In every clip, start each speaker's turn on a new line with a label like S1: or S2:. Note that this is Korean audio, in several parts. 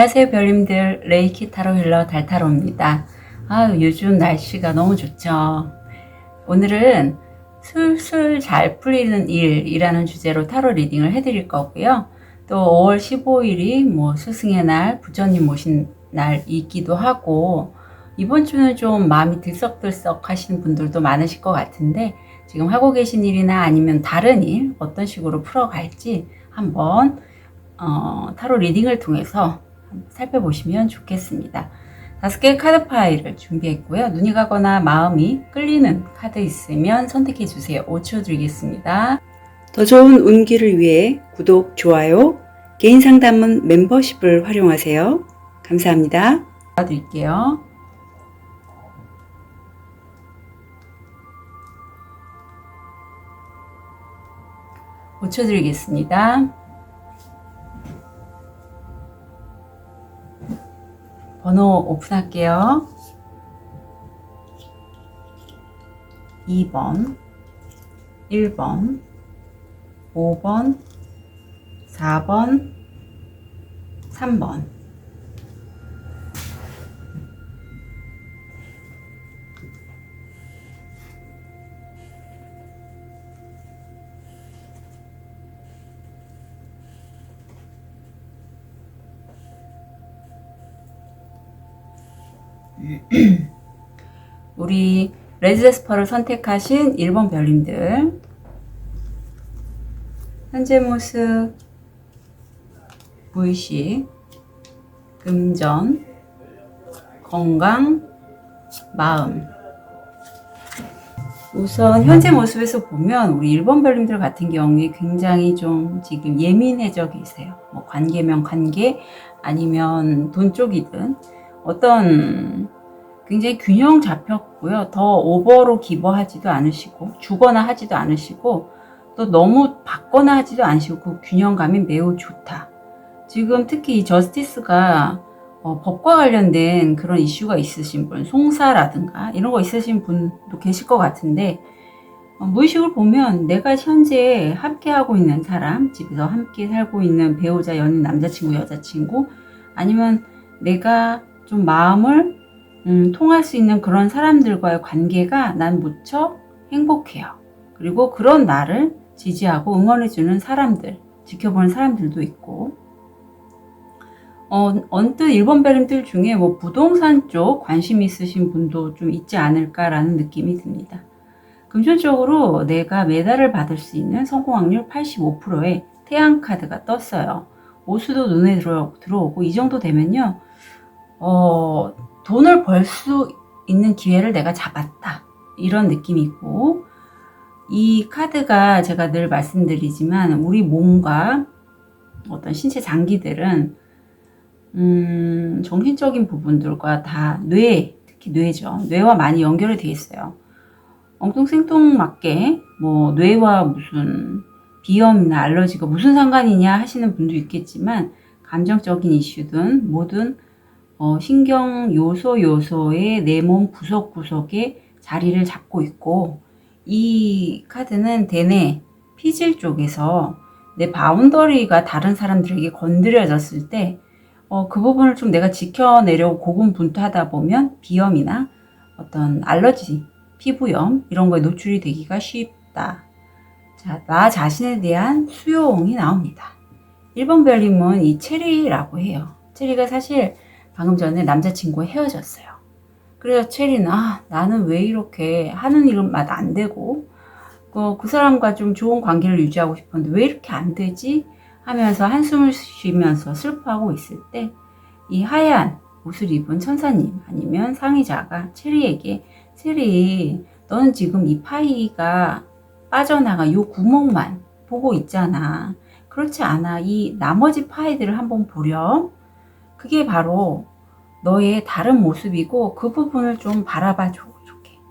S1: 안녕하세요 별님들, 레이키 타로 힐러 달타로입니다. 요즘 날씨가 너무 좋죠. 오늘은 술술 잘 풀리는 일이라는 주제로 타로 리딩을 해드릴 거고요. 또 5월 15일이 스승의 날, 부처님 모신 날이기도 하고, 이번 주는 좀 마음이 들썩들썩 하시는 분들도 많으실 것 같은데, 지금 하고 계신 일이나 아니면 다른 일 어떤 식으로 풀어갈지 한번 타로 리딩을 통해서 살펴보시면 좋겠습니다. 5개의 카드 파일을 준비했고요. 눈이 가거나 마음이 끌리는 카드 있으면 선택해 주세요. 5초 드리겠습니다.
S2: 더 좋은 운기를 위해 구독, 좋아요, 개인 상담은 멤버십을 활용하세요. 감사합니다.
S1: 도와드릴게요. (5초) 드리겠습니다. 번호 오픈할게요. 2번, 1번, 5번, 4번, 3번. 우리 레드제스퍼를 선택하신 1번 별님들, 현재 모습, 무의식, 금전, 건강, 마음. 우선 현재 모습에서 보면 우리 1번 별님들 같은 경우에 굉장히 좀 지금 예민해져 계세요. 관계면 관계, 아니면 돈 쪽이든 어떤 굉장히 균형 잡혔고요. 더 오버로 기버하지도 않으시고 주거나 하지도 않으시고 또 너무 받거나 하지도 않으시고 그 균형감이 매우 좋다. 지금 특히 이 저스티스가 법과 관련된 그런 이슈가 있으신 분, 송사라든가 이런 거 있으신 분도 계실 것 같은데, 무의식을 보면 내가 현재 함께하고 있는 사람, 집에서 함께 살고 있는 배우자, 연인, 남자친구, 여자친구, 아니면 내가 좀 마음을 통할 수 있는 그런 사람들과의 관계가 난 무척 행복해요. 그리고 그런 나를 지지하고 응원해주는 사람들, 지켜보는 사람들도 있고, 언뜻 1번 별님들 중에 부동산 쪽 관심 있으신 분도 좀 있지 않을까라는 느낌이 듭니다. 금전적으로 내가 메달을 받을 수 있는 성공 확률 85%의 태양 카드가 떴어요. 오수도 눈에 들어오고 이 정도 되면요, 돈을 벌 수 있는 기회를 내가 잡았다, 이런 느낌이고, 이 카드가 제가 늘 말씀드리지만 우리 몸과 어떤 신체 장기들은 정신적인 부분들과 다 특히 뇌죠. 뇌와 많이 연결이 되어 있어요. 엉뚱생뚱맞게 뇌와 무슨 비염이나 알러지가 무슨 상관이냐 하시는 분도 있겠지만, 감정적인 이슈든 뭐든 신경 요소의 내 몸 구석구석에 자리를 잡고 있고, 이 카드는 대뇌 피질 쪽에서 내 바운더리가 다른 사람들에게 건드려졌을 때 그 부분을 좀 내가 지켜내려고 고군분투하다 보면 비염이나 어떤 알러지, 피부염 이런 거에 노출이 되기가 쉽다. 자, 나 자신에 대한 수용이 나옵니다. 1번 별님은 이 체리라고 해요. 체리가 사실 방금 전에 남자친구와 헤어졌어요. 그래서 체리는 나는 왜 이렇게 하는 일마다 안 되고 그 사람과 좀 좋은 관계를 유지하고 싶었는데 왜 이렇게 안 되지? 하면서 한숨을 쉬면서 슬퍼하고 있을 때, 이 하얀 옷을 입은 천사님 아니면 상의자가 체리에게, 체리, 너는 지금 이 파이가 빠져나가 요 구멍만 보고 있잖아. 그렇지 않아. 이 나머지 파이들을 한번 보렴. 그게 바로 너의 다른 모습이고 그 부분을 좀 바라봐 줘.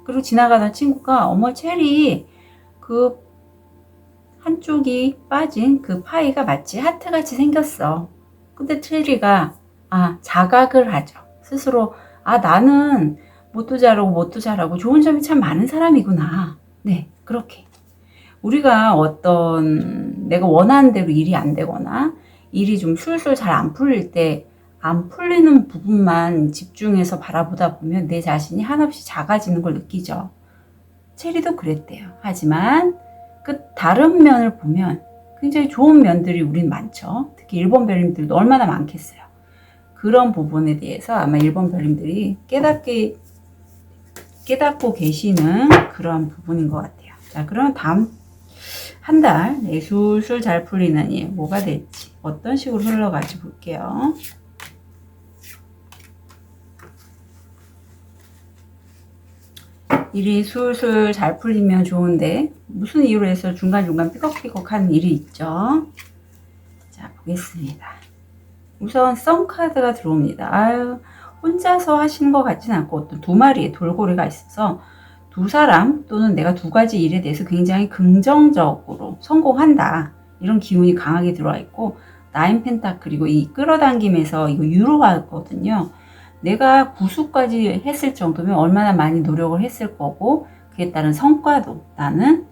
S1: 그리고 지나가던 친구가, 어머 체리, 그 한쪽이 빠진 그 파이가 마치 하트같이 생겼어. 근데 체리가 자각을 하죠. 스스로 나는 뭣도 잘하고 좋은 점이 참 많은 사람이구나. 네, 그렇게 우리가 어떤 내가 원하는 대로 일이 안 되거나 일이 좀 술술 잘 안 풀릴 때 안 풀리는 부분만 집중해서 바라보다 보면 내 자신이 한없이 작아지는 걸 느끼죠. 체리도 그랬대요. 하지만 그 다른 면을 보면 굉장히 좋은 면들이 우린 많죠. 특히 일본 별님들도 얼마나 많겠어요. 그런 부분에 대해서 아마 일본 별님들이 깨닫고 계시는 그런 부분인 것 같아요. 자, 그럼 다음 한 달 술술 잘 풀리는 일 뭐가 될지 어떤 식으로 흘러갈지 볼게요. 일이 술술 잘 풀리면 좋은데 무슨 이유로 해서 중간중간 삐걱삐걱 하는 일이 있죠. 자, 보겠습니다. 우선 썸카드가 들어옵니다. 아유, 혼자서 하시는 것 같진 않고 어떤 두 마리의 돌고래가 있어서 두 사람 또는 내가 두 가지 일에 대해서 굉장히 긍정적으로 성공한다. 이런 기운이 강하게 들어와 있고 나인 펜타클 그리고 이 끌어당김에서 이거 유로하거든요. 내가 구수까지 했을 정도면 얼마나 많이 노력을 했을 거고 그에 따른 성과도 나는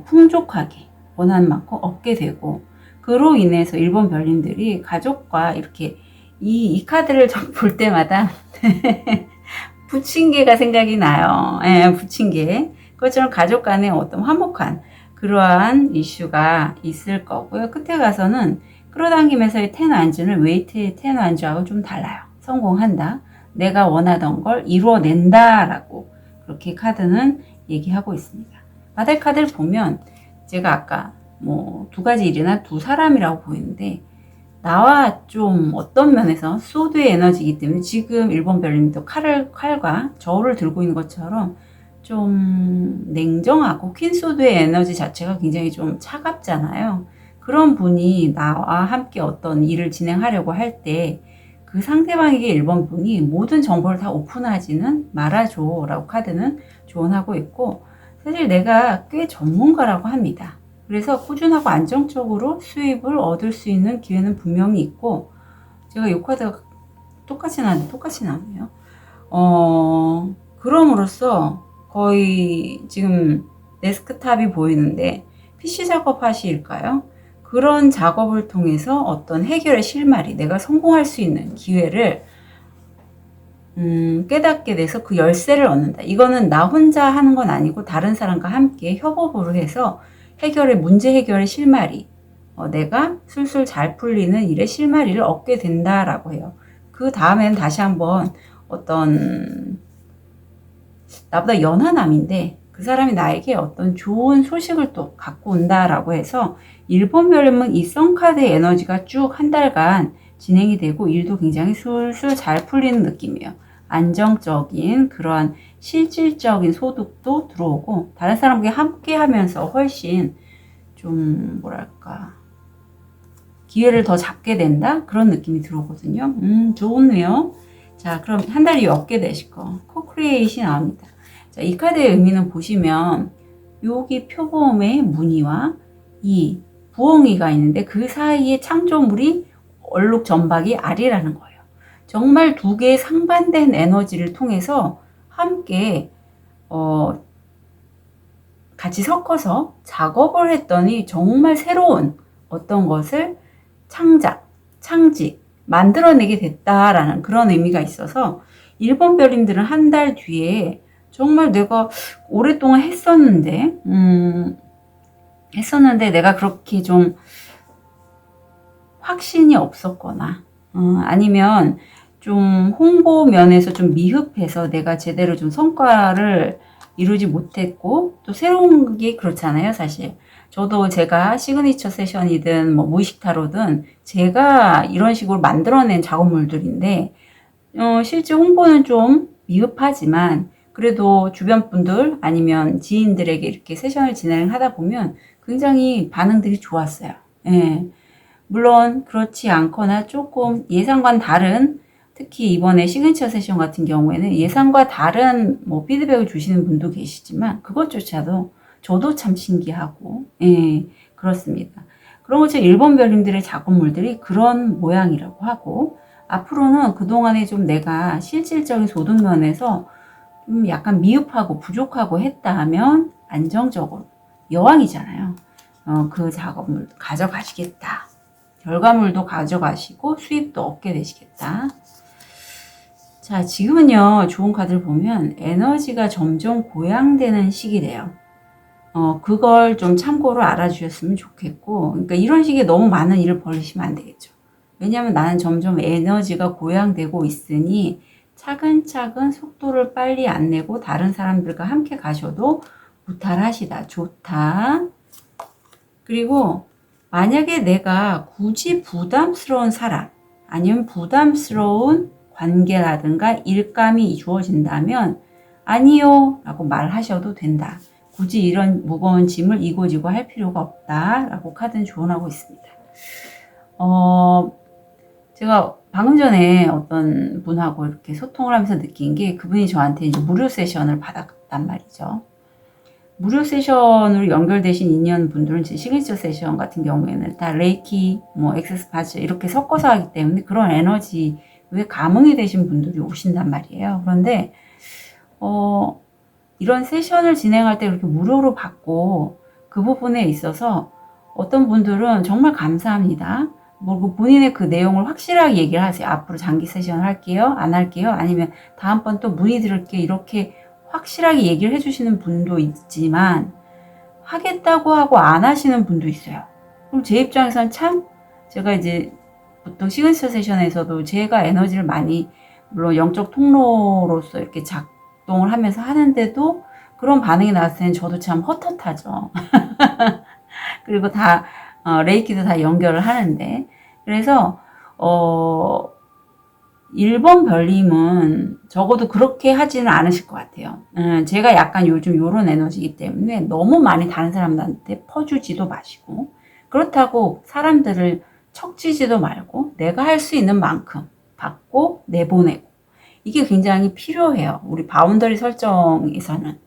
S1: 풍족하게 원하는 만큼 얻게 되고 그로 인해서 일본 별님들이 가족과 이렇게 이 카드를 볼 때마다 부침개가 생각이 나요. 예, 부침개. 그것처럼 가족 간에 어떤 화목한 그러한 이슈가 있을 거고요. 끝에 가서는 끌어당김에서의 텐 안주는 웨이트의 텐 안주하고 좀 달라요. 성공한다. 내가 원하던 걸 이루어낸다. 라고 그렇게 카드는 얘기하고 있습니다. 바닥 카드를 보면 제가 아까 뭐 두 가지 일이나 두 사람이라고 보이는데 나와 좀 어떤 면에서 소드의 에너지이기 때문에 지금 일본 별님도 칼과 저울을 들고 있는 것처럼 좀 냉정하고 퀸 소드의 에너지 자체가 굉장히 좀 차갑잖아요. 그런 분이 나와 함께 어떤 일을 진행하려고 할 때 그 상대방에게 일본 분이 모든 정보를 다 오픈하지는 말아줘 라고 카드는 조언하고 있고 사실 내가 꽤 전문가라고 합니다. 그래서 꾸준하고 안정적으로 수입을 얻을 수 있는 기회는 분명히 있고 제가 이 카드가 똑같이 나네요. 그럼으로써 거의 지금 데스크탑이 보이는데 PC 작업 하실까요? 그런 작업을 통해서 어떤 해결의 실마리 내가 성공할 수 있는 기회를 깨닫게 돼서 그 열쇠를 얻는다. 이거는 나 혼자 하는 건 아니고 다른 사람과 함께 협업으로 해서 문제 해결의 실마리, 내가 술술 잘 풀리는 일의 실마리를 얻게 된다라고 해요. 그 다음엔 다시 한번 어떤 나보다 연하남인데 그 사람이 나에게 어떤 좋은 소식을 또 갖고 온다라고 해서 일본 별님은 이 썬카드의 에너지가 쭉 한 달간 진행이 되고 일도 굉장히 술술 잘 풀리는 느낌이에요. 안정적인 그러한 실질적인 소득도 들어오고 다른 사람과 함께 하면서 훨씬 좀 뭐랄까 기회를 더 잡게 된다 그런 느낌이 들어오거든요. 좋네요. 자, 그럼 한 달이 얻게 되실 거 코크리에이트이 나옵니다. 자, 이 카드의 의미는 보시면 여기 표범의 무늬와 이 부엉이가 있는데 그 사이에 창조물이 얼룩전박이 알이라는 거예요. 정말 두 개의 상반된 에너지를 통해서 함께 같이 섞어서 작업을 했더니 정말 새로운 어떤 것을 창직, 만들어내게 됐다라는 그런 의미가 있어서 일본 별님들은 한 달 뒤에 정말 내가 오랫동안 했었는데 내가 그렇게 좀 확신이 없었거나 아니면 좀 홍보 면에서 좀 미흡해서 내가 제대로 좀 성과를 이루지 못했고 또 새로운 게 그렇잖아요. 사실 저도 제가 시그니처 세션이든 뭐 무의식 타로든 제가 이런 식으로 만들어낸 작업물들인데 실제 홍보는 좀 미흡하지만 그래도 주변 분들 아니면 지인들에게 이렇게 세션을 진행하다 보면 굉장히 반응들이 좋았어요. 예. 물론 그렇지 않거나 조금 예상과는 다른 특히 이번에 시그니처 세션 같은 경우에는 예상과 다른 뭐 피드백을 주시는 분도 계시지만 그것조차도 저도 참 신기하고 예, 그렇습니다. 그런 것처럼 일본 별님들의 작업물들이 그런 모양이라고 하고 앞으로는 그동안에 좀 내가 실질적인 소득 면에서 좀 약간 미흡하고 부족하고 했다 하면 안정적으로 여왕이잖아요. 그 작업물 가져가시겠다. 결과물도 가져가시고 수입도 얻게 되시겠다. 자, 지금은요, 좋은 카드를 보면 에너지가 점점 고양되는 시기래요. 그걸 좀 참고로 알아주셨으면 좋겠고, 그러니까 이런 식의 너무 많은 일을 벌이시면 안 되겠죠. 왜냐하면 나는 점점 에너지가 고양되고 있으니 차근차근 속도를 빨리 안 내고 다른 사람들과 함께 가셔도 무탈하시다. 좋다. 그리고 만약에 내가 굳이 부담스러운 사람, 아니면 부담스러운 관계라든가 일감이 주어진다면 아니요 라고 말하셔도 된다. 굳이 이런 무거운 짐을 이고지고 할 필요가 없다 라고 카드는 조언하고 있습니다. 제가 방금 전에 어떤 분하고 이렇게 소통을 하면서 느낀 게 그분이 저한테 이제 무료 세션을 받았단 말이죠. 무료 세션으로 연결되신 인연 분들은 제 시그니처 세션 같은 경우에는 다 레이키, 엑세스 파츠 이렇게 섞어서 하기 때문에 그런 에너지에 감흥이 되신 분들이 오신단 말이에요. 그런데 이런 세션을 진행할 때 그렇게 무료로 받고 그 부분에 있어서 어떤 분들은 정말 감사합니다. 뭐 본인의 그 내용을 확실하게 얘기를 하세요. 앞으로 장기 세션을 할게요? 안 할게요? 아니면 다음번 또 문의 드릴게요? 이렇게 확실하게 얘기를 해주시는 분도 있지만 하겠다고 하고 안 하시는 분도 있어요. 그럼 제 입장에서는 참 제가 이제 보통 시그니처 세션에서도 제가 에너지를 많이 물론 영적 통로로서 이렇게 작동을 하면서 하는데도 그런 반응이 나왔을 때는 저도 참 헛헛하죠. 그리고 다 레이키도 다 연결을 하는데 그래서 1번 별님은 적어도 그렇게 하지는 않으실 것 같아요. 제가 약간 요즘 요런 에너지이기 때문에 너무 많이 다른 사람들한테 퍼주지도 마시고 그렇다고 사람들을 척지지도 말고 내가 할 수 있는 만큼 받고 내보내고 이게 굉장히 필요해요. 우리 바운더리 설정에서는.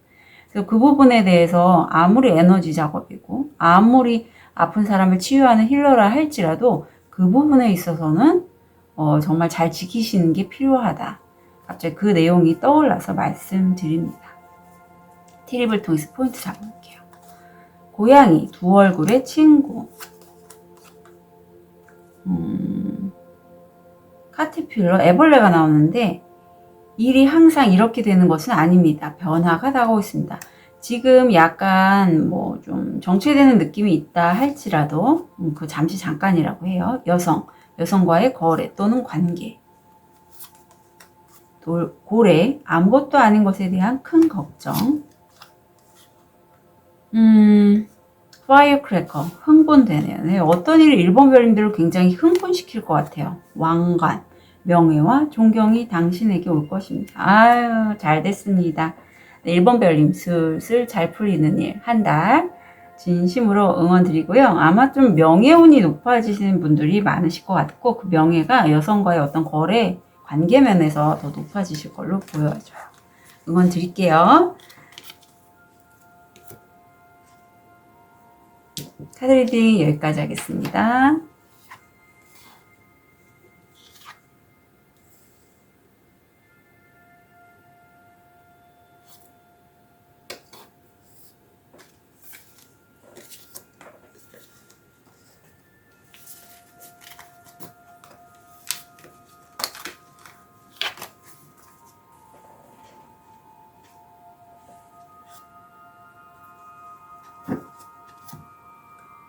S1: 그래서 그 부분에 대해서 아무리 에너지 작업이고 아무리 아픈 사람을 치유하는 힐러라 할지라도 그 부분에 있어서는 정말 잘 지키시는 게 필요하다. 갑자기 그 내용이 떠올라서 말씀드립니다. 트립을 통해서 포인트 잡을게요. 고양이, 두 얼굴의 친구. 카티필러, 애벌레가 나오는데 일이 항상 이렇게 되는 것은 아닙니다. 변화가 나오고 있습니다. 지금 약간 좀 정체되는 느낌이 있다 할지라도 그 잠시 잠깐이라고 해요. 여성과의 거래 또는 관계. 고래, 아무것도 아닌 것에 대한 큰 걱정. 파이어크래커, 흥분되네요. 네, 어떤 일이 1번 별님들을 굉장히 흥분시킬 것 같아요. 왕관, 명예와 존경이 당신에게 올 것입니다. 아유, 잘 됐습니다. 네, 1번 별님 슬슬 잘 풀리는 일 한 달 진심으로 응원 드리고요. 아마 좀 명예운이 높아지시는 분들이 많으실 것 같고 그 명예가 여성과의 어떤 거래 관계 면에서 더 높아지실 걸로 보여져요. 응원 드릴게요. 카드 리딩 여기까지 하겠습니다.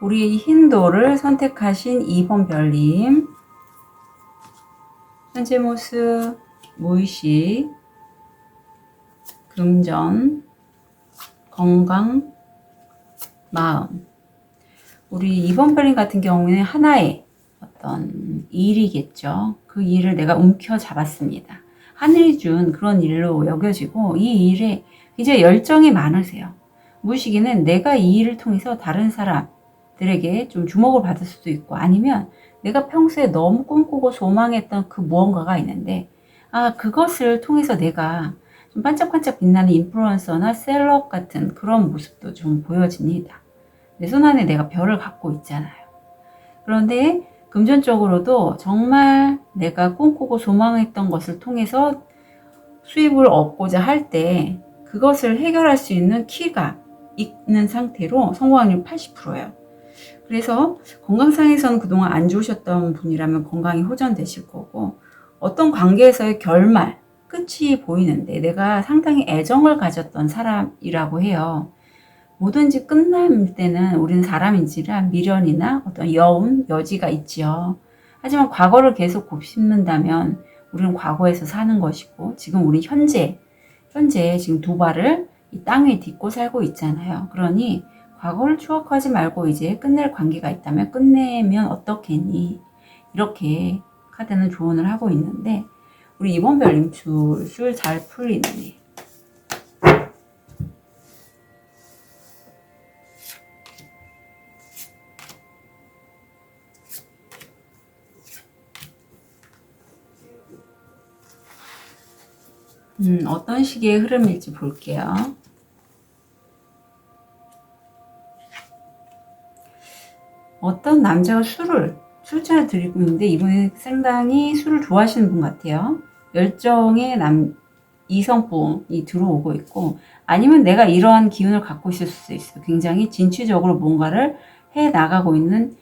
S1: 우리 힌도를 선택하신 2번 별님, 현재 모습, 무의식, 금전, 건강, 마음. 우리 2번 별님 같은 경우에는 하나의 어떤 일이겠죠. 그 일을 내가 움켜잡았습니다. 하늘이 준 그런 일로 여겨지고 이 일에 굉장히 열정이 많으세요. 무의식에는 내가 이 일을 통해서 다른 사람들에게 좀 주목을 받을 수도 있고 아니면 내가 평소에 너무 꿈꾸고 소망했던 그 무언가가 있는데 그것을 통해서 내가 좀 반짝반짝 빛나는 인플루언서나 셀럽 같은 그런 모습도 좀 보여집니다. 내 손안에 내가 별을 갖고 있잖아요. 그런데 금전적으로도 정말 내가 꿈꾸고 소망했던 것을 통해서 수입을 얻고자 할 때 그것을 해결할 수 있는 키가 있는 상태로 성공 확률 80%예요. 그래서 건강상에서는 그동안 안 좋으셨던 분이라면 건강이 호전되실 거고, 어떤 관계에서의 결말, 끝이 보이는데 내가 상당히 애정을 가졌던 사람이라고 해요. 뭐든지 끝날 때는 우리는 사람인지라 미련이나 어떤 여운, 여지가 있지요. 하지만 과거를 계속 곱씹는다면 우리는 과거에서 사는 것이고, 지금 우리 현재 지금 두 발을 이 땅 위에 딛고 살고 있잖아요. 그러니 과거를 추억하지 말고 이제 끝낼 관계가 있다면 끝내면 어떻겠니? 이렇게 카드는 조언을 하고 있는데, 우리 이번 별님 줄줄 잘 풀리네. 어떤 식의 흐름일지 볼게요. 어떤 남자가 술잔을 들이고 있는데 이분이 상당히 술을 좋아하시는 분 같아요. 열정의 이성분이 들어오고 있고, 아니면 내가 이러한 기운을 갖고 있을 수 있어요. 굉장히 진취적으로 뭔가를 해 나가고 있는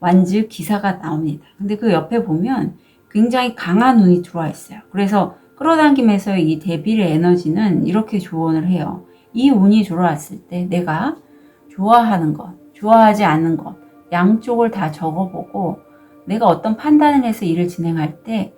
S1: 완즈 기사가 나옵니다. 근데 그 옆에 보면 굉장히 강한 운이 들어와 있어요. 그래서 끌어당김에서 이 데빌의 에너지는 이렇게 조언을 해요. 이 운이 들어왔을 때 내가 좋아하는 것, 좋아하지 않는 것, 양쪽을 다 적어보고 내가 어떤 판단을 해서 일을 진행할 때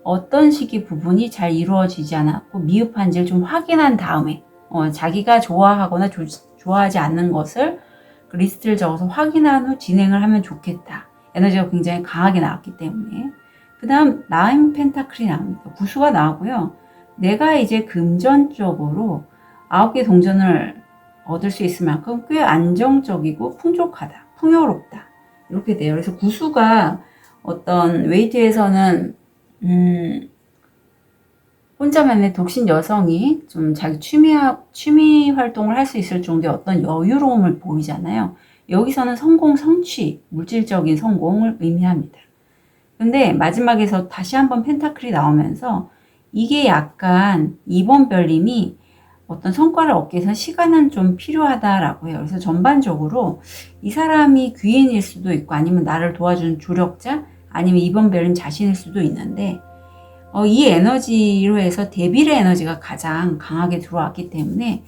S1: 어떤 식의 부분이 잘 이루어지지 않았고 미흡한지를 좀 확인한 다음에 자기가 좋아하거나 좋아하지 않는 것을 그 리스트를 적어서 확인한 후 진행을 하면 좋겠다. 에너지가 굉장히 강하게 나왔기 때문에. 그 다음 나인 펜타클이 나옵니다. 구수가 나오고요. 내가 이제 금전적으로 9개 동전을 얻을 수 있을 만큼 꽤 안정적이고 풍족하다, 풍요롭다, 이렇게 돼요. 그래서 구수가 어떤 웨이트에서는 혼자만의 독신 여성이 좀 자기 취미 활동을 할 수 있을 정도의 어떤 여유로움을 보이잖아요. 여기서는 성공, 성취, 물질적인 성공을 의미합니다. 근데 마지막에서 다시 한번 펜타클이 나오면서 이게 약간 2번 별님이 어떤 성과를 얻기 위해서 시간은 좀 필요하다라고 해요. 그래서 전반적으로 이 사람이 귀인일 수도 있고, 아니면 나를 도와주는 조력자, 아니면 2번 별님 자신일 수도 있는데, 이 에너지로 해서 데빌의 에너지가 가장 강하게 들어왔기 때문에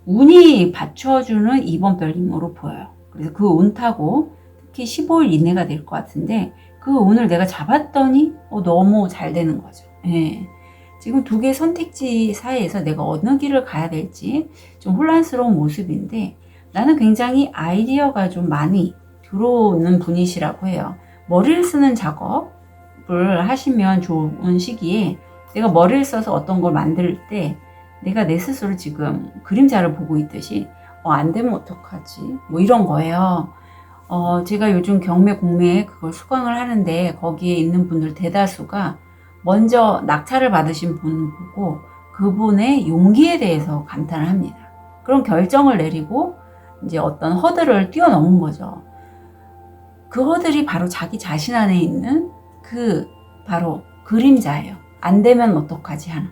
S1: 운이 받쳐주는 2번 별님으로 보여요. 그래서 그 운 타고 특히 15일 이내가 될 것 같은데, 그 운을 내가 잡았더니 너무 잘 되는 거죠. 예. 지금 두 개의 선택지 사이에서 내가 어느 길을 가야 될지 좀 혼란스러운 모습인데, 나는 굉장히 아이디어가 좀 많이 들어오는 분이시라고 해요. 머리를 쓰는 작업을 하시면 좋은 시기에, 내가 머리를 써서 어떤 걸 만들 때 내가 내 스스로 지금 그림자를 보고 있듯이 안 되면 어떡하지? 뭐 이런 거예요. 제가 요즘 경매 공매에 그걸 수강을 하는데, 거기에 있는 분들 대다수가 먼저 낙찰을 받으신 분 보고 그분의 용기에 대해서 감탄을 합니다. 그런 결정을 내리고 이제 어떤 허들을 뛰어넘은 거죠. 그 허들이 바로 자기 자신 안에 있는 그 바로 그림자예요. 안 되면 어떡하지 하는.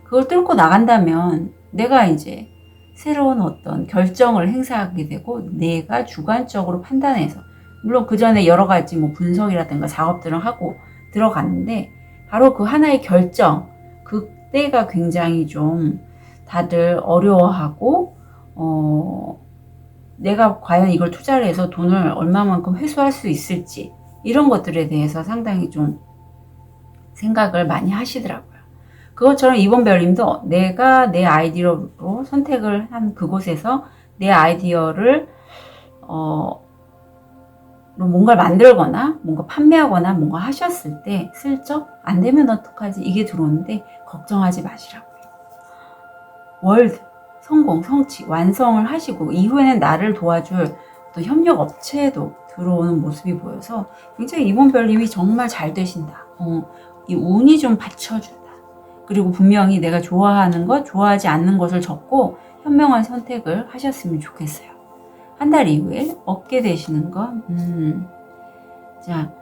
S1: 그걸 뚫고 나간다면 내가 이제 새로운 어떤 결정을 행사하게 되고, 내가 주관적으로 판단해서, 물론 그 전에 여러 가지 뭐 분석이라든가 작업들을 하고 들어갔는데, 바로 그 하나의 결정, 그때가 굉장히 좀 다들 어려워하고, 내가 과연 이걸 투자를 해서 돈을 얼마만큼 회수할 수 있을지, 이런 것들에 대해서 상당히 좀 생각을 많이 하시더라고요. 그것처럼 이번 별님도 내가 내 아이디어로 선택을 한 그곳에서 내 아이디어를 뭔가를 만들거나 뭔가 판매하거나 뭔가 하셨을 때 슬쩍 안 되면 어떡하지 이게 들어오는데, 걱정하지 마시라고요. 월드, 성공, 성취, 완성을 하시고 이후에는 나를 도와줄 어떤 협력 업체도 들어오는 모습이 보여서 굉장히 이번 별님이 정말 잘 되신다. 이 운이 좀 받쳐준다. 그리고 분명히 내가 좋아하는 것, 좋아하지 않는 것을 적고 현명한 선택을 하셨으면 좋겠어요. 한 달 이후에 얻게 되시는 것, 자,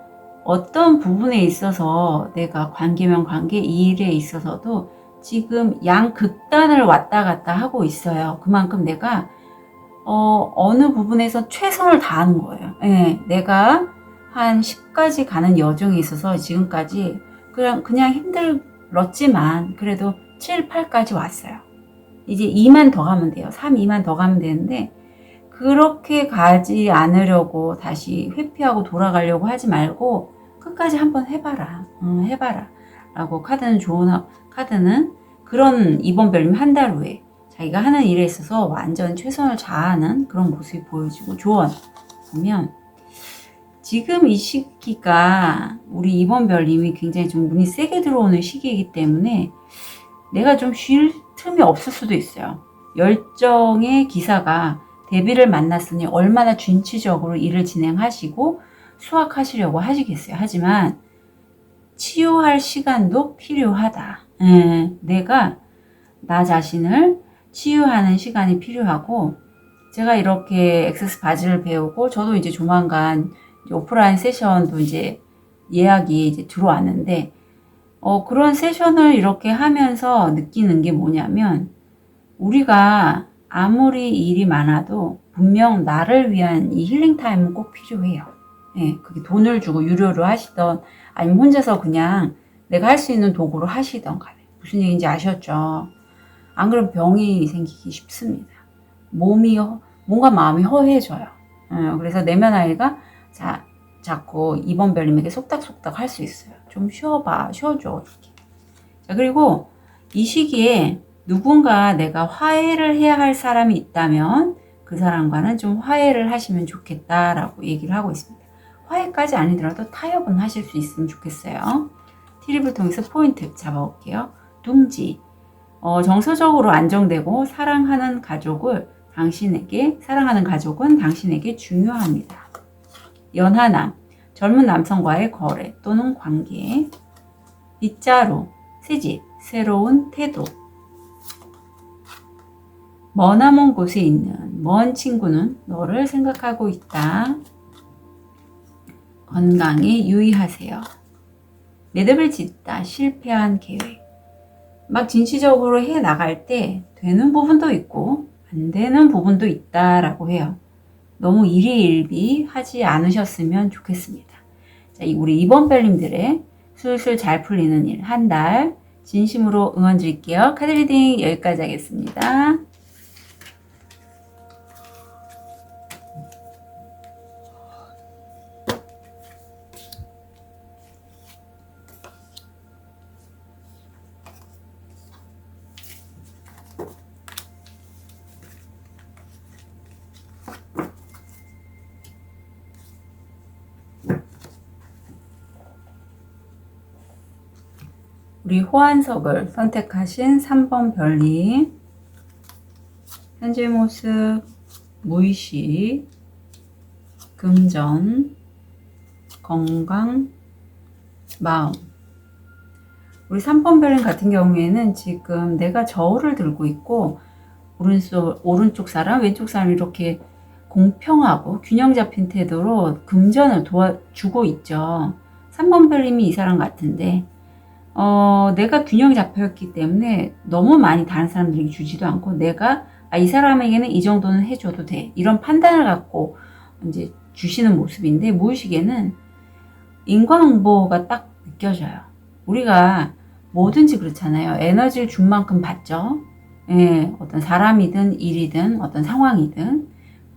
S1: 어떤 부분에 있어서 내가 관계면 관계, 이 일에 있어서도 지금 양극단을 왔다 갔다 하고 있어요. 그만큼 내가 어느 부분에서 최선을 다하는 거예요. 예, 내가 한 10까지 가는 여정에 있어서 지금까지 그냥 힘들었지만 그래도 7, 8까지 왔어요. 이제 2만 더 가면 돼요. 3, 2만 더 가면 되는데 그렇게 가지 않으려고 다시 회피하고 돌아가려고 하지 말고 끝까지 한번 해봐라. 해봐라. 라고 카드는 그런 이번 별님 한 달 후에 자기가 하는 일에 있어서 완전 최선을 다하는 그런 모습이 보여지고 조언 보면 지금 이 시기가 우리 이번 별님이 굉장히 좀 운이 세게 들어오는 시기이기 때문에 내가 좀 쉴 틈이 없을 수도 있어요. 열정의 기사가 대비를 만났으니 얼마나 준치적으로 일을 진행하시고 수확하시려고 하시겠어요. 하지만 치유할 시간도 필요하다. 내가 나 자신을 치유하는 시간이 필요하고 제가 이렇게 액세스 바지를 배우고 저도 이제 조만간 오프라인 세션도 이제 예약이 이제 들어왔는데 그런 세션을 이렇게 하면서 느끼는 게 뭐냐면 우리가 아무리 일이 많아도 분명 나를 위한 이 힐링 타임은 꼭 필요해요. 예, 그게 돈을 주고 유료로 하시던 아니면 혼자서 그냥 내가 할 수 있는 도구로 하시던 간에 무슨 얘기인지 아셨죠? 안 그러면 병이 생기기 쉽습니다. 몸과 마음이 허해져요. 그래서 내면 아이가 자꾸 이번 별님에게 속닥속닥 할 수 있어요. 좀 쉬어줘. 이렇게. 자, 그리고 이 시기에 누군가 내가 화해를 해야 할 사람이 있다면 그 사람과는 좀 화해를 하시면 좋겠다라고 얘기를 하고 있습니다. 화해까지 아니더라도 타협은 하실 수 있으면 좋겠어요. 티립을 통해서 포인트 잡아볼게요. 둥지. 정서적으로 안정되고 사랑하는 가족은 당신에게 중요합니다. 연하남. 젊은 남성과의 거래 또는 관계. 빗자루. 새집. 새로운 태도. 머나먼 곳에 있는 먼 친구는 너를 생각하고 있다. 건강에 유의하세요. 매듭을 짓다. 실패한 계획. 막 진취적으로 해 나갈 때 되는 부분도 있고 안 되는 부분도 있다라고 해요. 너무 일희일비 하지 않으셨으면 좋겠습니다. 자, 우리 이번 별님들의 술술 잘 풀리는 일 한 달 진심으로 응원 드릴게요. 카드 리딩 여기까지 하겠습니다. 우리 호환석을 선택하신 3번 별님. 현재 모습, 무의식, 금전, 건강, 마음. 우리 3번 별님 같은 경우에는 지금 내가 저울을 들고 있고 오른쪽 사람, 왼쪽 사람 이렇게 공평하고 균형 잡힌 태도로 금전을 도와주고 있죠. 3번 별님이 이 사람 같은데 내가 균형이 잡혀있기 때문에 너무 많이 다른 사람들에게 주지도 않고 내가 이 사람에게는 이 정도는 해줘도 돼. 이런 판단을 갖고 이제 주시는 모습인데 무의식에는 인과응보가 딱 느껴져요. 우리가 뭐든지 그렇잖아요. 에너지를 준 만큼 받죠. 예, 어떤 사람이든 일이든 어떤 상황이든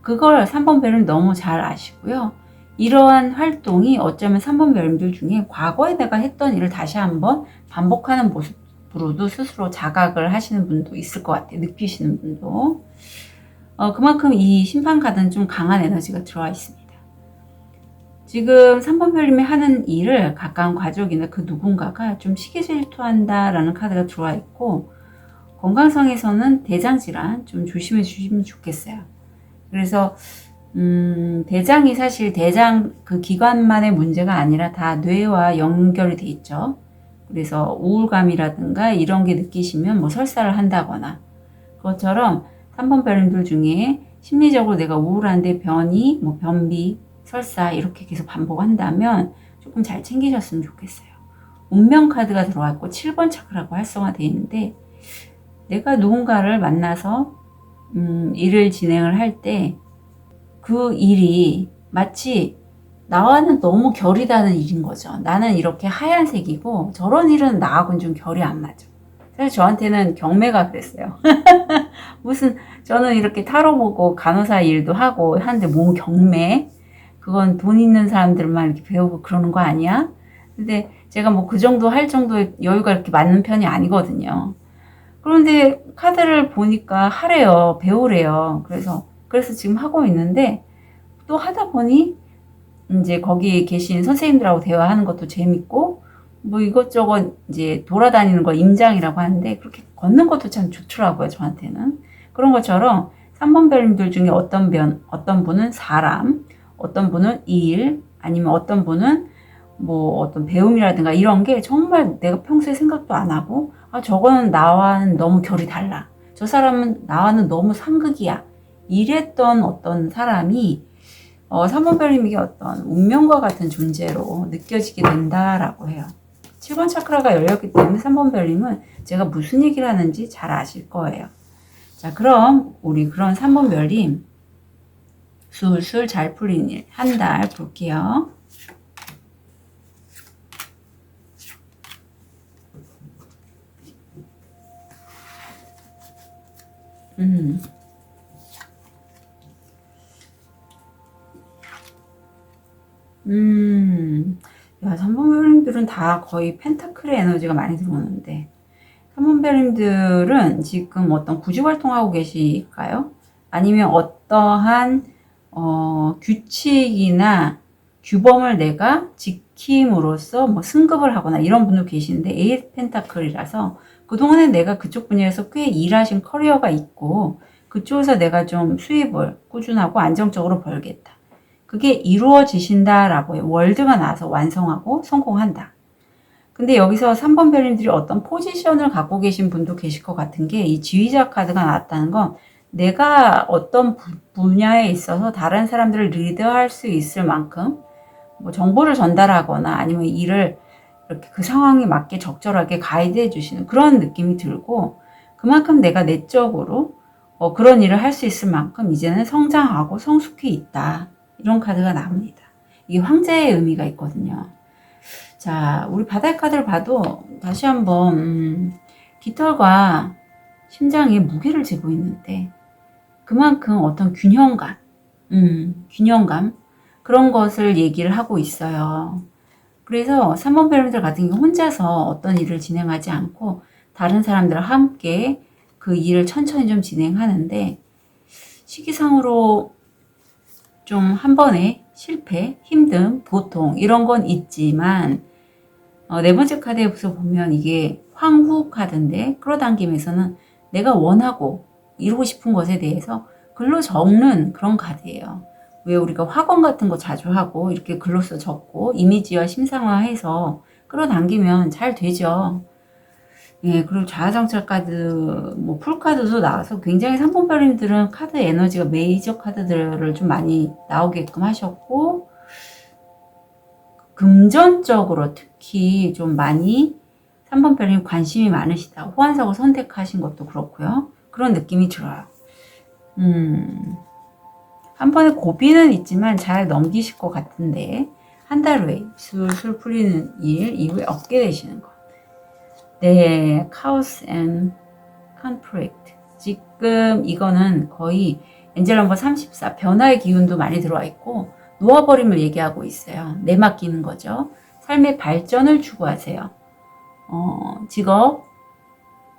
S1: 그걸 3번 별은 너무 잘 아시고요. 이러한 활동이 어쩌면 3번 별들 중에 과거에 내가 했던 일을 다시 한번 반복하는 모습으로도 스스로 자각을 하시는 분도 있을 것 같아요. 느끼시는 분도. 그만큼 이 심판 카드는 좀 강한 에너지가 들어와 있습니다. 지금 3번 별님이 하는 일을 가까운 가족이나 그 누군가가 좀 시기질투한다라는 카드가 들어와 있고 건강상에서는 대장질환 좀 조심해 주시면 좋겠어요. 그래서 대장이 사실 대장 그 기관만의 문제가 아니라 다 뇌와 연결이 돼 있죠. 그래서 우울감이라든가 이런 게 느끼시면 뭐 설사를 한다거나 그것처럼 3번 별님들 중에 심리적으로 내가 우울한데 변이, 뭐 변비, 설사 이렇게 계속 반복한다면 조금 잘 챙기셨으면 좋겠어요. 운명 카드가 들어와 있고 7번 차크라고 활성화되어 있는데 내가 누군가를 만나서 일을 진행을 할 때 그 일이 마치 나와는 너무 결이 다른 일인 거죠. 나는 이렇게 하얀색이고 저런 일은 나하고는 좀 결이 안 맞아. 사실 저한테는 경매가 그랬어요. 무슨 저는 이렇게 타로 보고 간호사 일도 하고 하는데 뭔 경매? 그건 돈 있는 사람들만 이렇게 배우고 그러는 거 아니야? 근데 제가 뭐 그 정도 할 정도의 여유가 이렇게 많은 편이 아니거든요. 그런데 카드를 보니까 하래요. 배우래요. 그래서 지금 하고 있는데 또 하다 보니 이제 거기 계신 선생님들하고 대화하는 것도 재밌고 뭐 이것저것 이제 돌아다니는 거 임장이라고 하는데 그렇게 걷는 것도 참 좋더라고요. 저한테는. 그런 것처럼 3번 별님들 중에 어떤 분은 사람, 어떤 분은 일, 아니면 어떤 분은 뭐 어떤 배움이라든가 이런 게 정말 내가 평소에 생각도 안 하고 아 저거는 나와는 너무 결이 달라. 저 사람은 나와는 너무 상극이야. 이랬던 어떤 사람이 3번 별님에게 어떤 운명과 같은 존재로 느껴지게 된다라고 해요. 7번 차크라가 열렸기 때문에 3번 별님은 제가 무슨 얘기를 하는지 잘 아실 거예요. 자, 그럼 우리 그런 3번 별님 술술 잘 풀린 일 한 달 볼게요. 야, 3번 별님들은 다 거의 펜타클의 에너지가 많이 들어오는데 3번 별님들은 지금 어떤 구직 활동하고 계실까요? 아니면 어떠한 규칙이나 규범을 내가 지킴으로써 뭐 승급을 하거나 이런 분도 계시는데 에이스 펜타클이라서 그동안에 내가 그쪽 분야에서 꽤 일하신 커리어가 있고 그쪽에서 내가 좀 수입을 꾸준하고 안정적으로 벌겠다. 그게 이루어지신다라고 해요. 월드가 나와서 완성하고 성공한다. 근데 여기서 3번 별님들이 어떤 포지션을 갖고 계신 분도 계실 것 같은 게 이 지휘자 카드가 나왔다는 건 내가 어떤 분야에 있어서 다른 사람들을 리드할 수 있을 만큼 뭐 정보를 전달하거나 아니면 일을 이렇게 그 상황에 맞게 적절하게 가이드해 주시는 그런 느낌이 들고 그만큼 내가 내적으로 그런 일을 할 수 있을 만큼 이제는 성장하고 성숙해 있다. 이런 카드가 나옵니다. 이게 황제의 의미가 있거든요. 자, 우리 바닥 카드를 봐도 다시 한번 깃털과 심장에 무게를 재고 있는데 그만큼 어떤 균형감, 균형감 그런 것을 얘기를 하고 있어요. 그래서 3번 별님들 같은 경우 혼자서 어떤 일을 진행하지 않고 다른 사람들과 함께 그 일을 천천히 좀 진행하는데 시기상으로 좀 한 번에 실패, 힘듦, 고통 이런 건 있지만 네 번째 카드에서 보면 이게 황후 카드인데 끌어당김에서는 내가 원하고 이루고 싶은 것에 대해서 글로 적는 그런 카드예요. 왜 우리가 학원 같은 거 자주 하고 이렇게 글로써 적고 이미지와 심상화해서 끌어당기면 잘 되죠. 예, 그리고 자아성찰 카드, 뭐 풀카드도 나와서 굉장히 3번 별님들은 카드 에너지가 메이저 카드들을 좀 많이 나오게끔 하셨고 금전적으로 특히 좀 많이 3번 별님 관심이 많으시다. 호환석을 선택하신 것도 그렇고요. 그런 느낌이 들어요. 한 번에 고비는 있지만 잘 넘기실 것 같은데 한 달 후에 술술 풀리는 일 이후에 얻게 되시는 것. 네, 카오스 앤 컨플릭트. 지금 이거는 거의 엔젤 넘버 34 변화의 기운도 많이 들어와 있고 놓아버림을 얘기하고 있어요. 내맡기는 거죠. 삶의 발전을 추구하세요. 직업,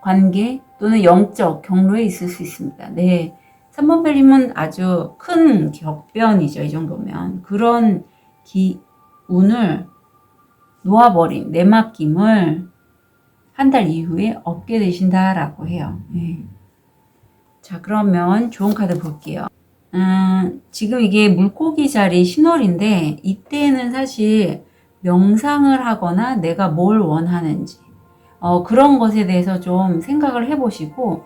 S1: 관계 또는 영적 경로에 있을 수 있습니다. 네, 3번 별님은 아주 큰 격변이죠. 이 정도면. 그런 기운을 놓아버림, 내맡김을 한 달 이후에 얻게 되신다라고 해요. 네. 자, 그러면 좋은 카드 볼게요. 지금 이게 물고기 자리 신월인데 이때는 사실 명상을 하거나 내가 뭘 원하는지 그런 것에 대해서 좀 생각을 해보시고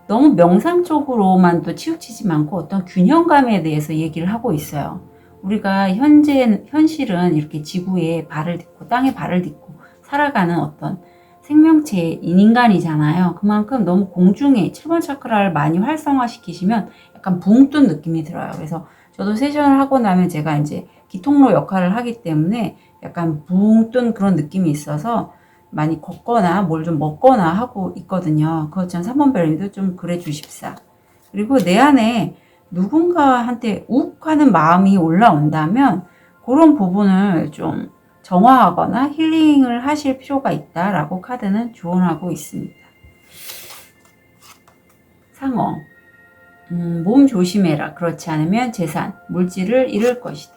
S1: 너무 명상 쪽으로만 또 치우치지 않고 어떤 균형감에 대해서 얘기를 하고 있어요. 우리가 현실은 이렇게 지구에 발을 딛고 땅에 발을 딛고 살아가는 어떤 생명체인 인간이잖아요. 그만큼 너무 공중에 7번 차크라를 많이 활성화시키시면 약간 붕 뜬 느낌이 들어요. 그래서 저도 세션을 하고 나면 제가 이제 기통로 역할을 하기 때문에 약간 붕 뜬 그런 느낌이 있어서 많이 걷거나 뭘 좀 먹거나 하고 있거든요. 그것처럼 3번 별님도 좀 그래 주십사. 그리고 내 안에 누군가한테 욱 하는 마음이 올라온다면 그런 부분을 좀 정화하거나 힐링을 하실 필요가 있다라고 카드는 조언하고 있습니다. 상어. 몸 조심해라. 그렇지 않으면 재산, 물질을 잃을 것이다.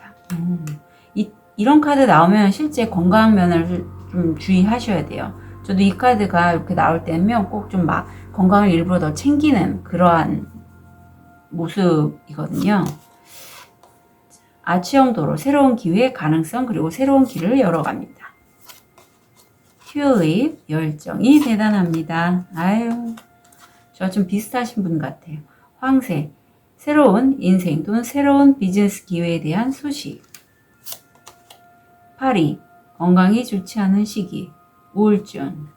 S1: 이런 카드 나오면 실제 건강 면을 좀 주의하셔야 돼요. 저도 이 카드가 이렇게 나올 때면 꼭 좀 막 건강을 일부러 더 챙기는 그러한 모습이거든요. 아치형 도로, 새로운 기회, 가능성, 그리고 새로운 길을 열어갑니다. 튜립, 열정이 대단합니다. 아유, 저 좀 비슷하신 분 같아요. 황새, 새로운 인생 또는 새로운 비즈니스 기회에 대한 소식. 파리, 건강이 좋지 않은 시기, 우울증.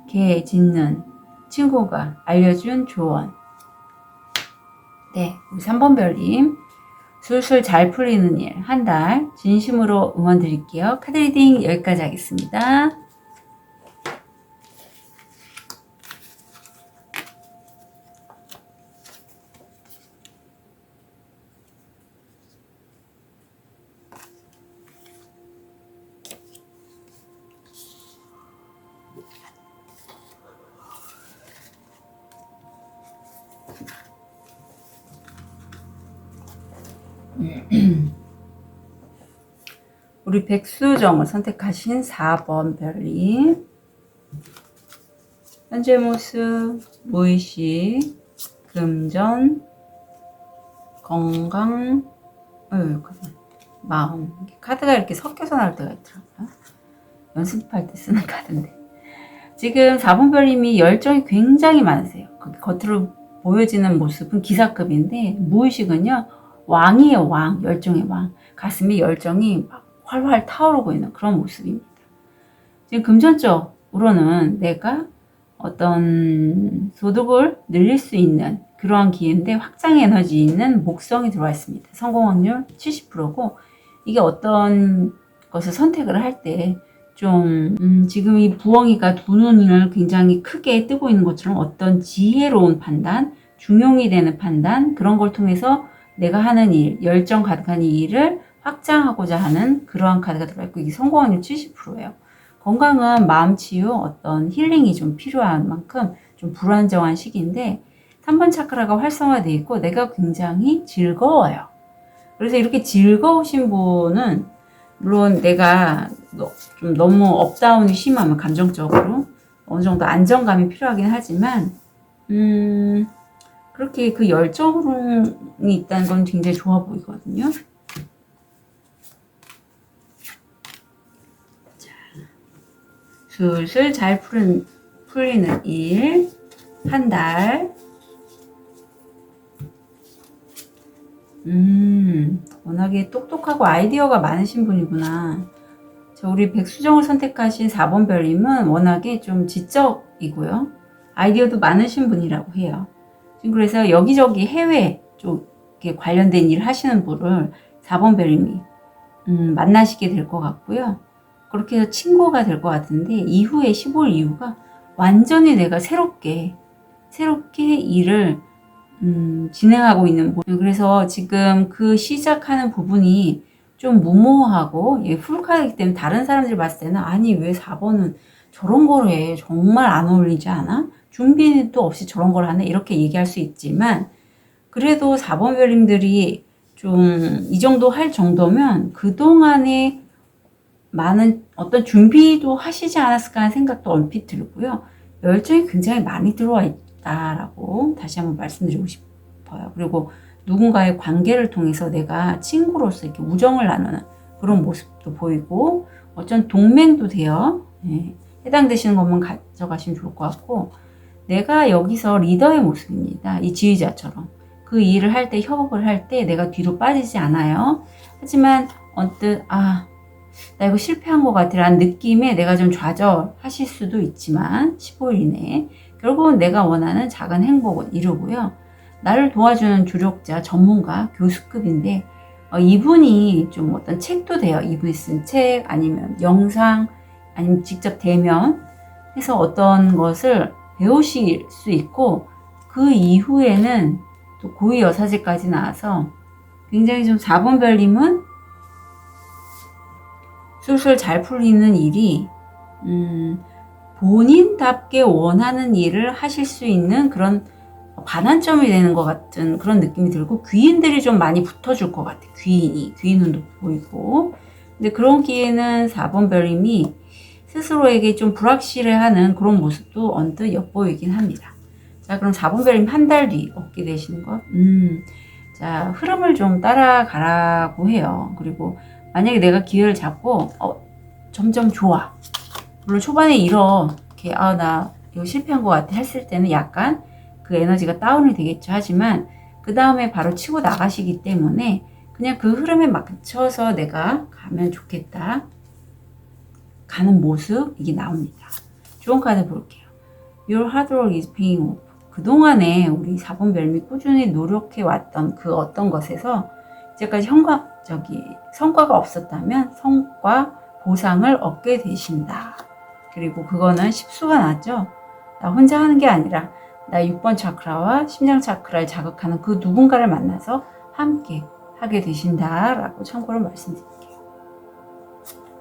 S1: 개, 짖는, 친구가 알려준 조언. 네, 우리 3번 별님. 술술 잘 풀리는 일, 한 달 진심으로 응원 드릴게요. 카드 리딩 여기까지 하겠습니다. 우리 백수정을 선택하신 4번 별님. 현재 모습, 무의식, 금전, 건강, 마음. 카드가 이렇게 섞여서 나올 때가 있더라고요. 연습할 때 쓰는 카드인데. 지금 4번 별님이 열정이 굉장히 많으세요. 겉으로 보여지는 모습은 기사급인데, 무의식은요, 왕이에요, 왕. 열정의 왕. 가슴에 열정이 막 활활 타오르고 있는 그런 모습입니다. 지금 금전적으로는 내가 어떤 소득을 늘릴 수 있는 그러한 기회인데 확장 에너지 있는 목성이 들어와 있습니다. 성공 확률 70%고 이게 어떤 것을 선택을 할 때 좀 지금 이 부엉이가 두 눈을 굉장히 크게 뜨고 있는 것처럼 어떤 지혜로운 판단, 중용이 되는 판단 그런 걸 통해서 내가 하는 일, 열정 가득한 이 일을 확장하고자 하는 그러한 카드가 들어있고 이게 성공 확률 70%예요. 건강은 마음 치유, 어떤 힐링이 좀 필요한 만큼 좀 불안정한 시기인데 3번 차크라가 활성화되어 있고 내가 굉장히 즐거워요. 그래서 이렇게 즐거우신 분은 물론 내가 좀 너무 업다운이 심하면 감정적으로 어느 정도 안정감이 필요하긴 하지만 그렇게 그 열정이 있다는 건 굉장히 좋아 보이거든요. 자, 슬슬 잘 풀리는 일, 한 달. 워낙에 똑똑하고 아이디어가 많으신 분이구나. 저 우리 백수정을 선택하신 4번 별님은 워낙에 좀 지적이고요. 아이디어도 많으신 분이라고 해요. 지금 그래서 여기저기 해외 쪽에 관련된 일을 하시는 분을 4번 별님이 만나시게 될 것 같고요. 그렇게 해서 친구가 될 것 같은데 이후에 15일 이후가 완전히 내가 새롭게 일을 진행하고 있는 그래서 지금 그 시작하는 부분이 좀 무모하고 풀카드이기 때문에 다른 사람들이 봤을 때는 아니 왜 4번은 저런 걸 해 정말 안 어울리지 않아? 준비도 없이 저런 걸 하네 이렇게 얘기할 수 있지만 그래도 4번 별님들이 좀 이 정도 할 정도면 그동안에 많은 어떤 준비도 하시지 않았을까 하는 생각도 얼핏 들고요. 열정이 굉장히 많이 들어와 있다라고 다시 한번 말씀드리고 싶어요. 그리고 누군가의 관계를 통해서 내가 친구로서 이렇게 우정을 나누는 그런 모습도 보이고 어쩐 동맹도 돼요. 해당되시는 것만 가져가시면 좋을 것 같고 내가 여기서 리더의 모습입니다. 이 지휘자처럼. 그 일을 할 때 협업을 할 때 내가 뒤로 빠지지 않아요. 하지만 언뜻 나 이거 실패한 것 같아 라는 느낌에 내가 좀 좌절하실 수도 있지만 15일 이내에 결국은 내가 원하는 작은 행복은 이루고요. 나를 도와주는 조력자, 전문가, 교수급인데 이분이 좀 어떤 책도 돼요. 이분이 쓴 책 아니면 영상 아니면 직접 대면 해서 어떤 것을 배우실 수 있고 그 이후에는 또 고위 여사제까지 나와서 굉장히 좀 4번 별님은 술술 잘 풀리는 일이 본인답게 원하는 일을 하실 수 있는 그런 반환점이 되는 것 같은 그런 느낌이 들고 귀인들이 좀 많이 붙어줄 것 같아요. 귀인운도 보이고 근데 그런 기회는 4번 별님이 스스로에게 좀 불확실해하는 그런 모습도 언뜻 엿보이긴 합니다. 자, 그럼 4번 별님 한 달 뒤 얻게 되시는 것. 자, 흐름을 좀 따라가라고 해요. 그리고 만약에 내가 기회를 잡고 점점 좋아. 물론 초반에 이렇게 나 이거 실패한 것 같아 했을 때는 약간 그 에너지가 다운이 되겠죠. 하지만 그 다음에 바로 치고 나가시기 때문에 그냥 그 흐름에 맞춰서 내가 가면 좋겠다. 가는 모습 이게 나옵니다. 좋은 카드 볼게요. Your hard work is paying off. 그동안에 우리 4번 별미 꾸준히 노력해 왔던 그 어떤 것에서 이제까지 성과가 없었다면 성과 보상을 얻게 되신다. 그리고 그거는 십수가 나죠. 나 혼자 하는 게 아니라 나 6번 차크라와 심장 차크라를 자극하는 그 누군가를 만나서 함께 하게 되신다라고 참고로 말씀드릴게요.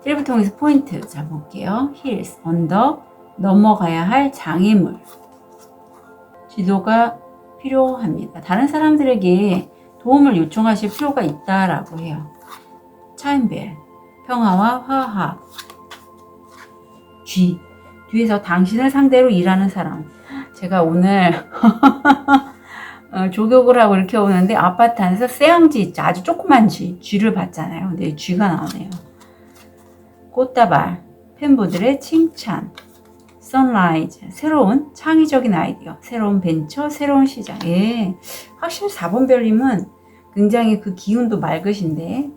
S1: 트리블 통해서 포인트 잡을게요. 힐스, 언덕, 넘어가야 할 장애물. 지도가 필요합니다. 다른 사람들에게 도움을 요청하실 필요가 있다라고 해요. 차인벨, 평화와 화합. 뒤에서 당신을 상대로 일하는 사람. 제가 오늘 조격을 하고 이렇게 오는데 아파트 안에서 쇠양쥐 있죠. 아주 조그만 쥐를 봤잖아요. 근데 쥐가 나오네요. 꽃다발, 팬분들의 칭찬, 선라이즈, 새로운 창의적인 아이디어, 새로운 벤처, 새로운 시장. 예, 확실히 4번 별님은 굉장히 그 기운도 맑으신데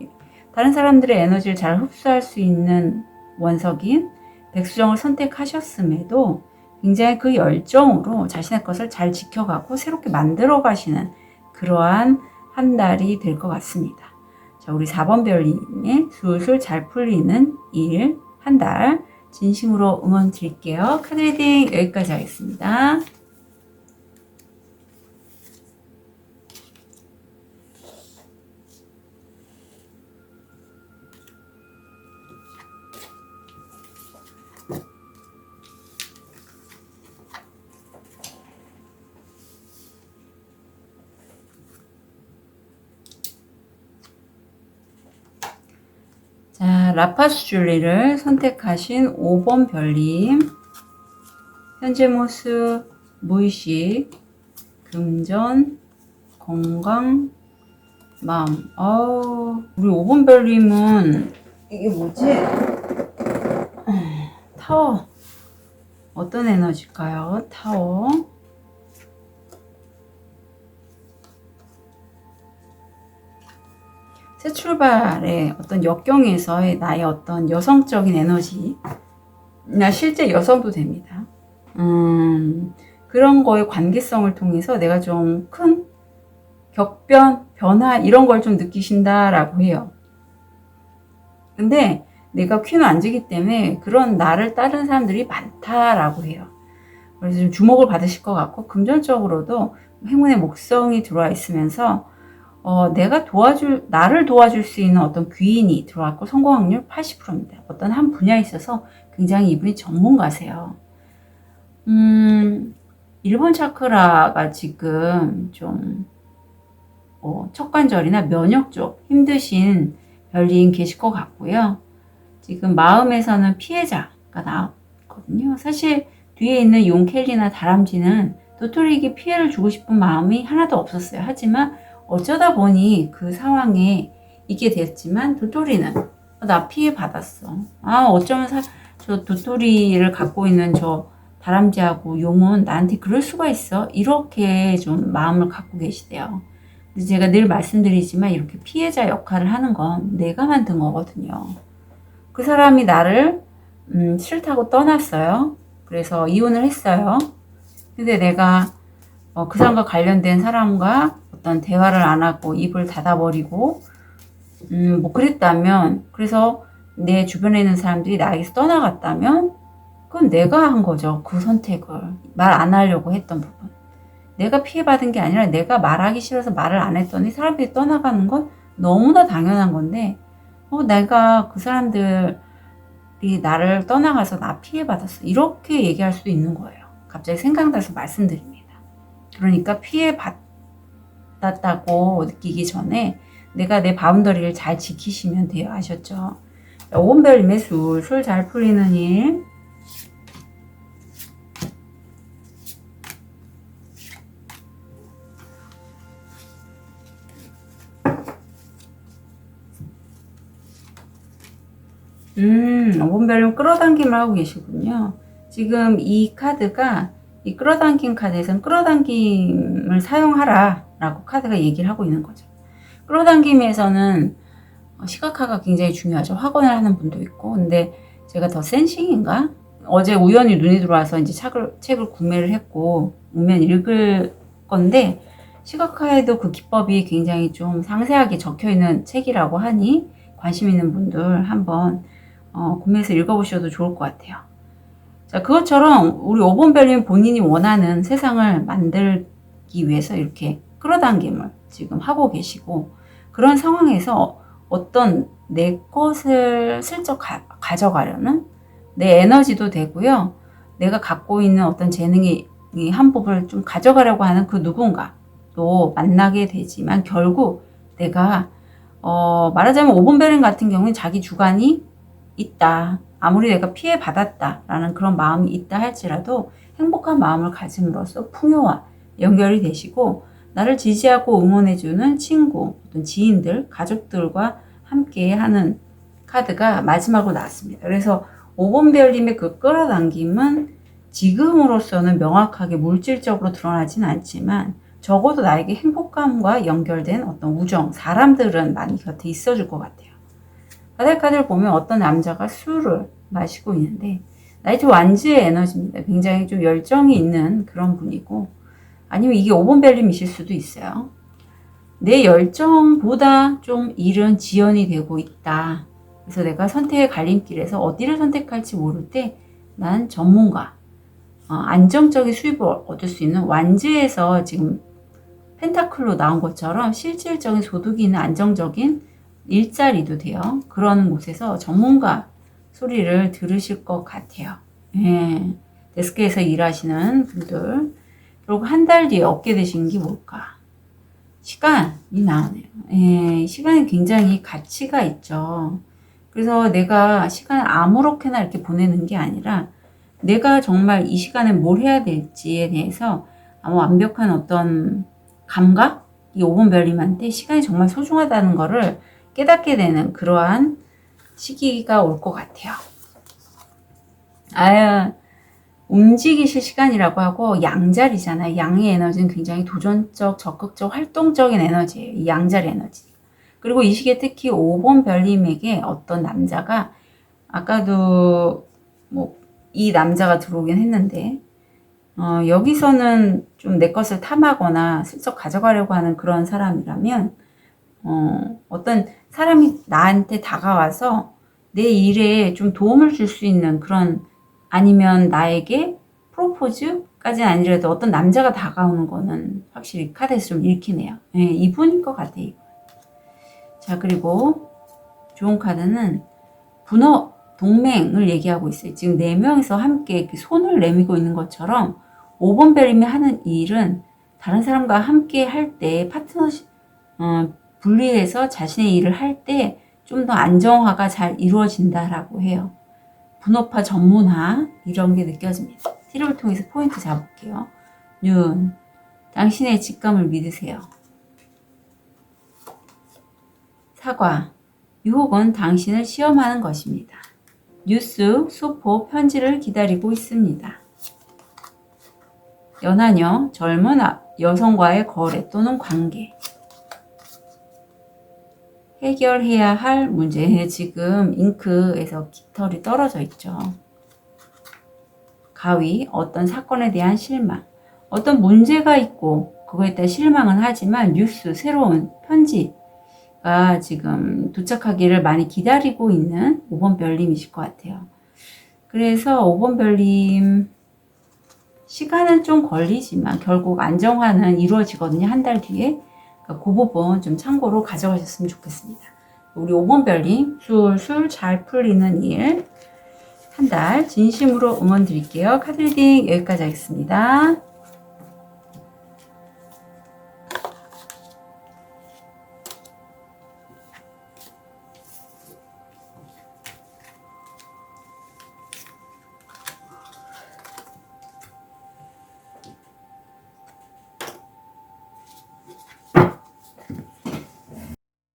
S1: 다른 사람들의 에너지를 잘 흡수할 수 있는 원석인 백수정을 선택하셨음에도 굉장히 그 열정으로 자신의 것을 잘 지켜가고 새롭게 만들어 가시는 그러한 한 달이 될 것 같습니다. 자, 우리 4번 별님의 술술 잘 풀리는 일 한 달 진심으로 응원 드릴게요. 카드 리딩 여기까지 하겠습니다. 자, 라파스 줄리를 선택하신 5번 별님. 현재 모습, 무의식, 금전, 건강, 마음. 우리 5번 별님은 이게 뭐지? 타워. 어떤 에너지일까요? 타워. 새 출발의 어떤 역경에서의 나의 어떤 여성적인 에너지, 나 실제 여성도 됩니다. 그런 거의 관계성을 통해서 내가 좀 큰 격변, 변화 이런 걸 좀 느끼신다라고 해요. 근데 내가 퀸은 앉기 때문에 그런 나를 따르는 사람들이 많다라고 해요. 그래서 좀 주목을 받으실 것 같고 금전적으로도 행운의 목성이 들어와 있으면서 나를 도와줄 수 있는 어떤 귀인이 들어왔고 성공 확률 80%입니다. 어떤 한 분야에 있어서 굉장히 이분이 전문가세요. 1번 차크라가 지금 좀 척관절이나 면역 쪽 힘드신 별님 계실 것 같고요. 지금 마음에서는 피해자가 나왔거든요. 사실 뒤에 있는 용켈리나 다람쥐는 도토리에게 피해를 주고 싶은 마음이 하나도 없었어요. 하지만 어쩌다 보니 그 상황에 있게 됐지만 도토리는 나 피해 받았어. 어쩌면 저 도토리를 갖고 있는 저 다람쥐하고 용은 나한테 그럴 수가 있어. 이렇게 좀 마음을 갖고 계시대요. 근데 제가 늘 말씀드리지만 이렇게 피해자 역할을 하는 건 내가 만든 거거든요. 그 사람이 나를 싫다고 떠났어요. 그래서 이혼을 했어요. 근데 내가 그 사람과 관련된 사람과 어떤 대화를 안 하고 입을 닫아버리고 뭐 그랬다면, 그래서 내 주변에 있는 사람들이 나에게서 떠나갔다면 그건 내가 한 거죠. 그 선택을 말 안 하려고 했던 부분, 내가 피해받은 게 아니라 내가 말하기 싫어서 말을 안 했더니 사람들이 떠나가는 건 너무나 당연한 건데 내가 그 사람들이 나를 떠나가서 나 피해받았어 이렇게 얘기할 수도 있는 거예요. 갑자기 생각나서 말씀드립니다. 그러니까 피해받았다고 느끼기 전에 내가 내 바운더리를 잘 지키시면 돼요. 아셨죠? 5번 별님의 술술 잘 풀리는 일. 오본별님 끌어당김을 하고 계시군요. 지금 이 카드가, 이 끌어당김 카드에서는 끌어당김을 사용하라 라고 카드가 얘기를 하고 있는 거죠. 끌어당김에서는 시각화가 굉장히 중요하죠. 확언을 하는 분도 있고. 근데 제가 더 센싱인가? 어제 우연히 눈이 들어와서 이제 책을 구매를 했고 오면 읽을 건데, 시각화에도 그 기법이 굉장히 좀 상세하게 적혀 있는 책이라고 하니 관심 있는 분들 한번 구매해서 읽어보셔도 좋을 것 같아요. 자, 그것처럼 우리 5번 별님 본인이 원하는 세상을 만들기 위해서 이렇게 끌어당김을 지금 하고 계시고, 그런 상황에서 어떤 내 것을 슬쩍 가져가려는 내 에너지도 되고요. 내가 갖고 있는 어떤 재능이 한 부분을 좀 가져가려고 하는 그 누군가 또 만나게 되지만, 결국 내가 말하자면 5번 별님 같은 경우는 자기 주관이 있다. 아무리 내가 피해받았다라는 그런 마음이 있다 할지라도 행복한 마음을 가짐으로써 풍요와 연결이 되시고, 나를 지지하고 응원해주는 친구, 어떤 지인들, 가족들과 함께 하는 카드가 마지막으로 나왔습니다. 그래서 5번 별님의 그 끌어당김은 지금으로서는 명확하게 물질적으로 드러나진 않지만 적어도 나에게 행복감과 연결된 어떤 우정, 사람들은 많이 곁에 있어줄 것 같아요. 바닥 카드를 보면 어떤 남자가 술을 마시고 있는데 나이트 완즈의 에너지입니다. 굉장히 좀 열정이 있는 그런 분이고, 아니면 이게 5번 별님이실 수도 있어요. 내 열정보다 좀 일은 지연이 되고 있다. 그래서 내가 선택의 갈림길에서 어디를 선택할지 모를 때 난 전문가, 안정적인 수입을 얻을 수 있는 완즈에서 지금 펜타클로 나온 것처럼 실질적인 소득이 있는 안정적인 일자리도 돼요. 그런 곳에서 전문가 소리를 들으실 것 같아요. 예. 데스크에서 일하시는 분들, 결국 한 달 뒤에 얻게 되신 게 뭘까? 시간이 나오네요. 예, 시간이 굉장히 가치가 있죠. 그래서 내가 시간을 아무렇게나 이렇게 보내는 게 아니라 내가 정말 이 시간에 뭘 해야 될지에 대해서 아마 완벽한 어떤 감각? 이 5번 별님한테 시간이 정말 소중하다는 거를 깨닫게 되는 그러한 시기가 올 것 같아요. 움직이실 시간이라고 하고 양자리잖아요. 양의 에너지는 굉장히 도전적, 적극적, 활동적인 에너지예요. 이 양자리 에너지. 그리고 이 시기에 특히 5번 별님에게 어떤 남자가, 아까도 뭐 이 남자가 들어오긴 했는데 여기서는 좀 내 것을 탐하거나 슬쩍 가져가려고 하는 그런 사람이라면, 어떤 사람이 나한테 다가와서 내 일에 좀 도움을 줄 수 있는 그런, 아니면 나에게 프로포즈까지는 아니라도 어떤 남자가 다가오는 거는 확실히 카드에서 좀 읽히네요. 예, 이분일 것 같아요. 자, 그리고 좋은 카드는 분업 동맹을 얘기하고 있어요. 지금 4명이서 함께 이렇게 손을 내밀고 있는 것처럼 5번 별님이 하는 일은 다른 사람과 함께 할 때 파트너십, 분리해서 자신의 일을 할 때 좀 더 안정화가 잘 이루어진다라고 해요. 분업화, 전문화 이런 게 느껴집니다. 티를 통해서 포인트 잡을게요. 눈, 당신의 직감을 믿으세요. 사과, 유혹은 당신을 시험하는 것입니다. 뉴스, 소포, 편지를 기다리고 있습니다. 연하녀, 젊은 여성과의 거래 또는 관계. 해결해야 할 문제. 지금 잉크에서 깃털이 떨어져 있죠. 가위, 어떤 사건에 대한 실망. 어떤 문제가 있고 그거에 대한 실망은 하지만 뉴스, 새로운 편지가 지금 도착하기를 많이 기다리고 있는 5번 별님이실 것 같아요. 그래서 5번 별님 시간은 좀 걸리지만 결국 안정화는 이루어지거든요. 한 달 뒤에. 그러니까 그 부분 좀 참고로 가져가셨으면 좋겠습니다. 우리 5번 별님 술술 잘 풀리는 일 한 달 진심으로 응원 드릴게요. 카드 리딩 여기까지 하겠습니다.